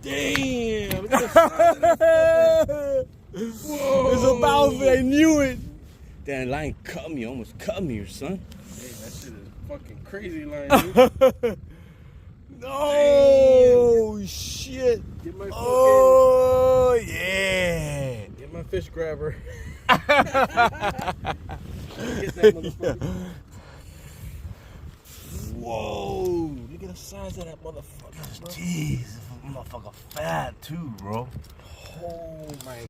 Damn. Look at the size of that fucker. It's a Bowfin. I knew it. That line cut me, almost cut me, son. Hey, that shit is fucking crazy line, dude. No shit. Get my fucking, Oh yeah. get my fish grabber. Get that motherfucker. Whoa. Look at the size of that motherfucker. Jeez, motherfucker fat too, bro. Oh my